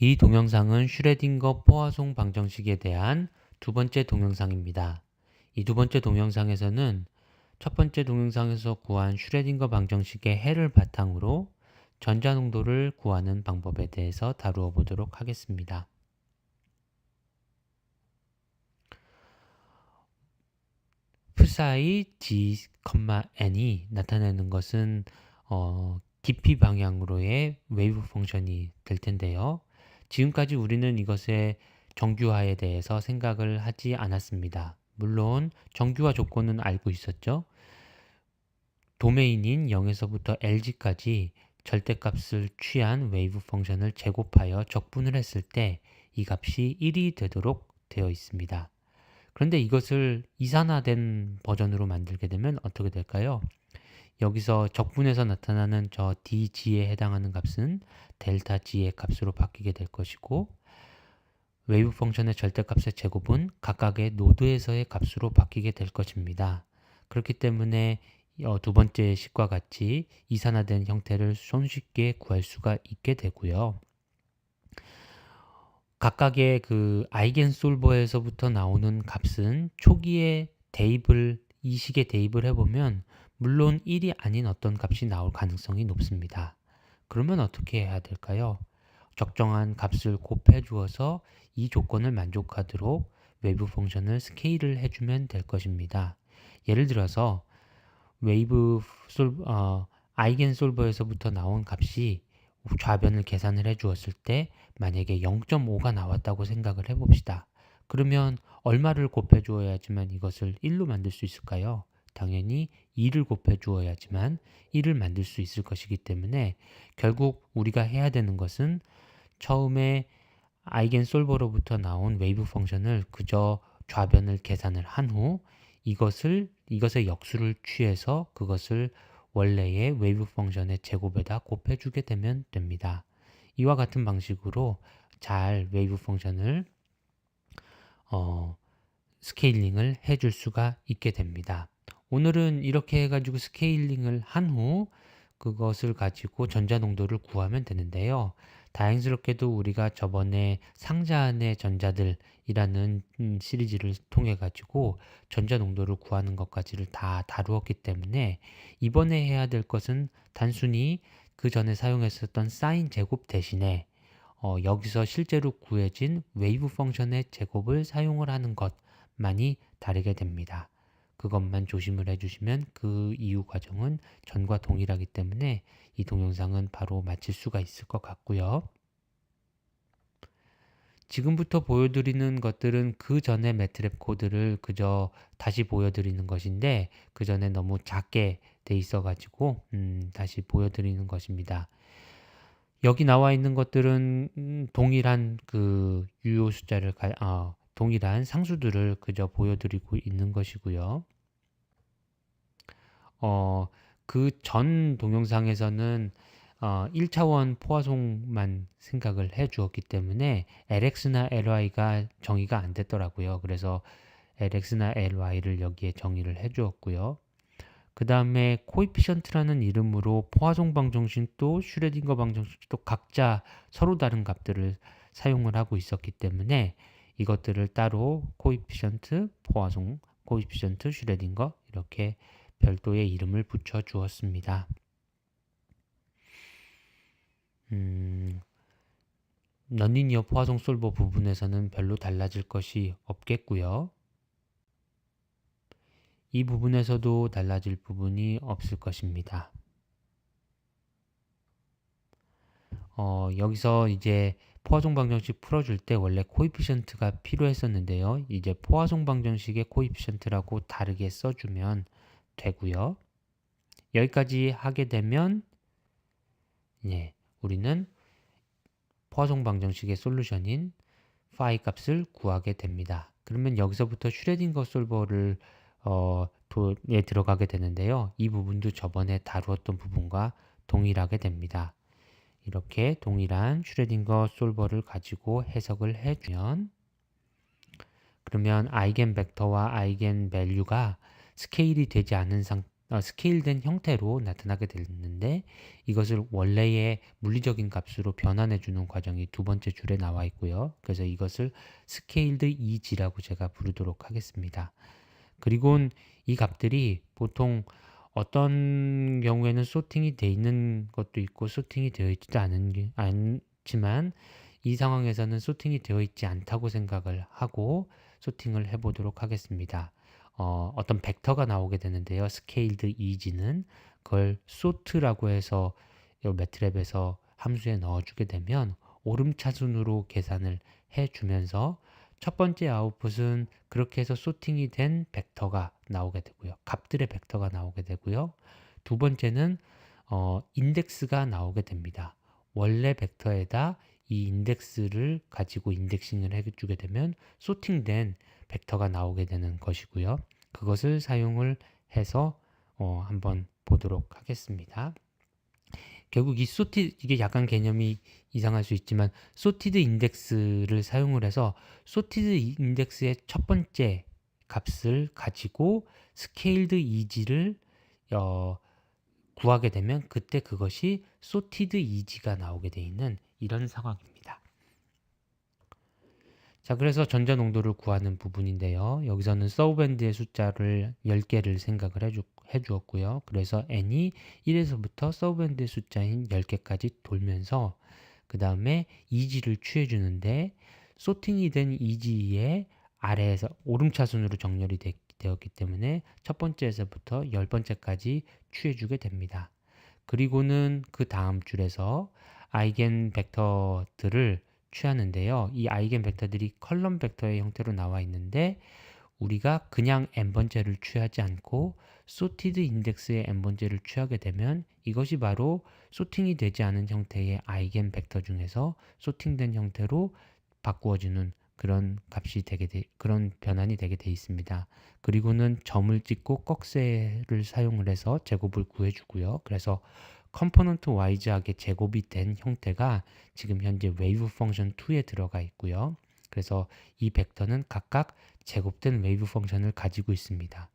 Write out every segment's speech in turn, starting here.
이 동영상은 슈레딩거 포화송 방정식에 대한 두 번째 동영상입니다. 이 두 번째 동영상에서는 첫 번째 동영상에서 구한 슈레딩거 방정식의 해를 바탕으로 전자농도를 구하는 방법에 대해서 다루어 보도록 하겠습니다. psi g, n이 나타내는 것은 깊이 방향으로의 웨이브 펑션이 될 텐데요. 지금까지 우리는 이것의 정규화에 대해서 생각을 하지 않았습니다. 물론 정규화 조건은 알고 있었죠. 도메인인 0에서부터 LG까지 절대값을 취한 웨이브 펑션을 제곱하여 적분을 했을 때 이 값이 1이 되도록 되어 있습니다. 그런데 이것을 이산화된 버전으로 만들게 되면 어떻게 될까요? 여기서 적분해서 나타나는 저 dg에 해당하는 값은 델타 g의 값으로 바뀌게 될 것이고, 웨이브 펑션의 절대값의 제곱은 각각의 노드에서의 값으로 바뀌게 될 것입니다. 그렇기 때문에 두 번째 식과 같이 이산화된 형태를 손쉽게 구할 수가 있게 되고요. 각각의 그 아이겐솔버에서부터 나오는 값은 초기에 이 식에 대입을 해보면 물론 1이 아닌 어떤 값이 나올 가능성이 높습니다. 그러면 어떻게 해야 될까요? 적정한 값을 곱해 주어서 이 조건을 만족하도록 웨이브 펑션을 스케일을 해주면 될 것입니다. 예를 들어서 아이겐솔버에서부터 나온 값이 좌변을 계산을 해 주었을 때 만약에 0.5가 나왔다고 생각을 해봅시다. 그러면 얼마를 곱해 주어야지만 이것을 1로 만들 수 있을까요? 당연히 2를 곱해 주어야지만 1을 만들 수 있을 것이기 때문에 결국 우리가 해야 되는 것은 처음에 아이겐솔버로부터 나온 웨이브 펑션을 그저 좌변을 계산을 한 후 이것의 역수를 취해서 그것을 원래의 웨이브 펑션의 제곱에다 곱해주게 되면 됩니다. 이와 같은 방식으로 잘 웨이브 펑션을 스케일링을 해줄 수가 있게 됩니다. 오늘은 이렇게 해가지고 스케일링을 한 후 그것을 가지고 전자농도를 구하면 되는데요. 다행스럽게도 우리가 저번에 상자 안의 전자들이라는 시리즈를 통해 가지고 전자농도를 구하는 것까지를 다 다루었기 때문에 이번에 해야 될 것은 단순히 그 전에 사용했었던 사인 제곱 대신에 여기서 실제로 구해진 웨이브 펑션의 제곱을 사용을 하는 것만이 다르게 됩니다. 그것만 조심을 해주시면 그 이후 과정은 전과 동일하기 때문에 이 동영상은 바로 마칠 수가 있을 것 같고요. 지금부터 보여드리는 것들은 그 전에 매트랩 코드를 그저 다시 보여드리는 것인데 그 전에 너무 작게 돼 있어 가지고 다시 보여드리는 것입니다. 여기 나와 있는 것들은 동일한 그 유효 숫자를 동일한 상수들을 그저 보여드리고 있는 것이고요. 그 전 동영상에서는 1차원 포화송만 생각을 해 주었기 때문에 LX나 LY가 정의가 안 됐더라고요. 그래서 LX나 LY를 여기에 정의를 해 주었고요. 그 다음에 코이피션트라는 이름으로 포화송 방정식도 슈레딩거 방정식도 각자 서로 다른 값들을 사용을 하고 있었기 때문에 이것들을 따로 코이피션트, 포화송, 코이피션트, 슈레딩거 이렇게 별도의 이름을 붙여 주었습니다. 넌리니어 포화송 솔버 부분에서는 별로 달라질 것이 없겠고요. 이 부분에서도 달라질 부분이 없을 것입니다. 여기서 이제 포화송 방정식 풀어줄 때 원래 코이피션트가 필요했었는데요. 이제 포화송 방정식의 코이피션트라고 다르게 써주면 되고요. 여기까지 하게 되면 우리는 포화송 방정식의 솔루션인 파이 값을 구하게 됩니다. 그러면 여기서부터 슈레딩거 솔버를 들어가게 되는데요. 이 부분도 저번에 다루었던 부분과 동일하게 됩니다. 이렇게 동일한 슈레딩거 솔버를 가지고 해석을 해주면 그러면 아이겐 벡터와 아이겐 밸류가 스케일이 되지 않은 스케일된 형태로 나타나게 됐는데 이것을 원래의 물리적인 값으로 변환해 주는 과정이 두 번째 줄에 나와 있고요. 그래서 이것을 스케일드 이지라고 제가 부르도록 하겠습니다. 그리고 이 값들이 보통 어떤 경우에는 소팅이 되어 있는 것도 있고 소팅이 되어 있지도 않지만 이 상황에서는 소팅이 되어 있지 않다고 생각을 하고 소팅을 해보도록 하겠습니다. 어떤 벡터가 나오게 되는데요. scaled easy는 그걸 sort라고 해서 이 매트랩에서 함수에 넣어주게 되면 오름차순으로 계산을 해주면서 첫 번째 아웃풋은 그렇게 해서 소팅이 된 벡터가 나오게 되고요. 값들의 벡터가 나오게 되고요. 두 번째는 인덱스가 나오게 됩니다. 원래 벡터에다 이 인덱스를 가지고 인덱싱을 해주게 되면 소팅된 벡터가 나오게 되는 것이고요. 그것을 사용을 해서 한번 보도록 하겠습니다. 결국 이게 약간 개념이 이상할 수 있지만 소티드 인덱스를 사용을 해서 소티드 인덱스의 첫 번째 값을 가지고 스케일드 이지를 구하게 되면 그때 그것이 소티드 이지가 나오게 돼 있는 이런 상황입니다. 자, 그래서 전자 농도를 구하는 부분인데요. 여기서는 서브밴드의 숫자를 10개를 생각을 해주었고요. 그래서 n이 1에서부터 서브밴드의 숫자인 10개까지 돌면서 그 다음에 이지를 취해주는데 소팅이 된 이지의 아래에서 오름차순으로 정렬이 되었기 때문에 첫 번째에서부터 10번째까지 취해주게 됩니다. 그리고는 그 다음 줄에서 아이겐 벡터들을 취하는데요. 이 아이겐 벡터들이 컬럼 벡터의 형태로 나와 있는데 우리가 그냥 n번째를 취하지 않고 소티드 인덱스의 n번째를 취하게 되면 이것이 바로 소팅이 되지 않은 형태의 아이겐 벡터 중에서 소팅된 형태로 바꾸어지는 그런 그런 변환이 되게 돼 있습니다. 그리고는 점을 찍고 꺽쇠를 사용을 해서 제곱을 구해주고요. 그래서 컴포넌트 와이즈하게 제곱이 된 형태가 지금 현재 웨이브 펑션 2에 들어가 있고요. 그래서 이 벡터는 각각 제곱된 웨이브 펑션을 가지고 있습니다.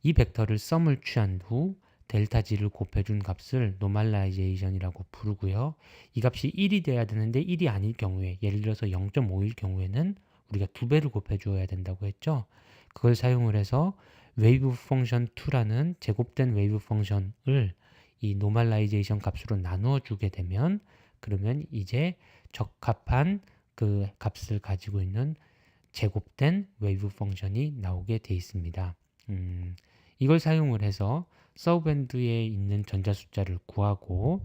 이 벡터를 썸을 취한 후 델타 G를 곱해준 값을 노멀라이제이션이라고 부르고요. 이 값이 1이 돼야 되는데 1이 아닐 경우에 예를 들어서 0.5일 경우에는 우리가 2배를 곱해주어야 된다고 했죠. 그걸 사용을 해서 웨이브 펑션 2라는 제곱된 웨이브 펑션을 이 노멀라이제이션 값으로 나누어 주게 되면 그러면 이제 적합한 그 값을 가지고 있는 제곱된 웨이브 펑션이 나오게 돼 있습니다. 이걸 사용을 해서 서브밴드에 있는 전자 숫자를 구하고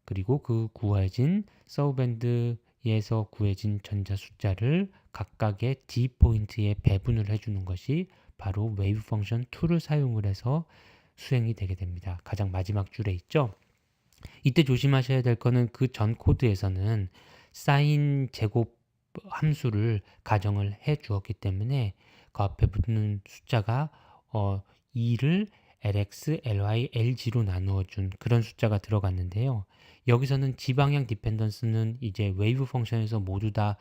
그리고 그 구해진 서브밴드에서 구해진 전자 숫자를 각각의 D 포인트에 배분을 해주는 것이 바로 웨이브 펑션 2를 사용을 해서 수행이 되게 됩니다. 가장 마지막 줄에 있죠. 이때 조심하셔야 될 거는 그 전 코드에서는 사인 제곱 함수를 가정을 해 주었기 때문에 그 앞에 붙는 숫자가 2를 lx, ly, lg로 나누어 준 그런 숫자가 들어갔는데요. 여기서는 지방향 디펜던스는 이제 웨이브 펑션에서 모두 다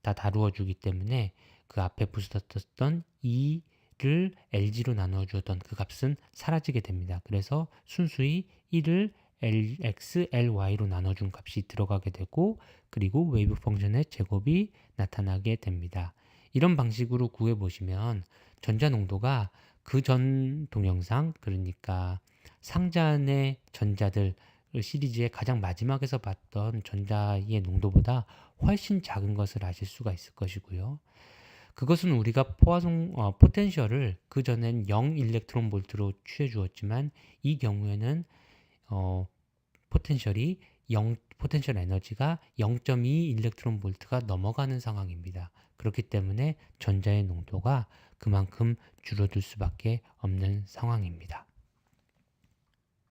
다루어 주기 때문에 그 앞에 붙었던 2를 lg로 나누어 주었던 그 값은 사라지게 됩니다. 그래서 순수히 1을 lx, ly로 나눠준 값이 들어가게 되고 그리고 웨이브 펑션의 제곱이 나타나게 됩니다. 이런 방식으로 구해보시면 전자 농도가 그 전 동영상, 그러니까 상자 안의 전자들 시리즈의 가장 마지막에서 봤던 전자의 농도보다 훨씬 작은 것을 아실 수가 있을 것이고요. 그것은 우리가 포텐셜을 그 전엔 0 일렉트론 볼트로 취해 주었지만 이 경우에는 포텐셜 에너지가 0.2 일렉트론 볼트가 넘어가는 상황입니다. 그렇기 때문에 전자의 농도가 그만큼 줄어들 수밖에 없는 상황입니다.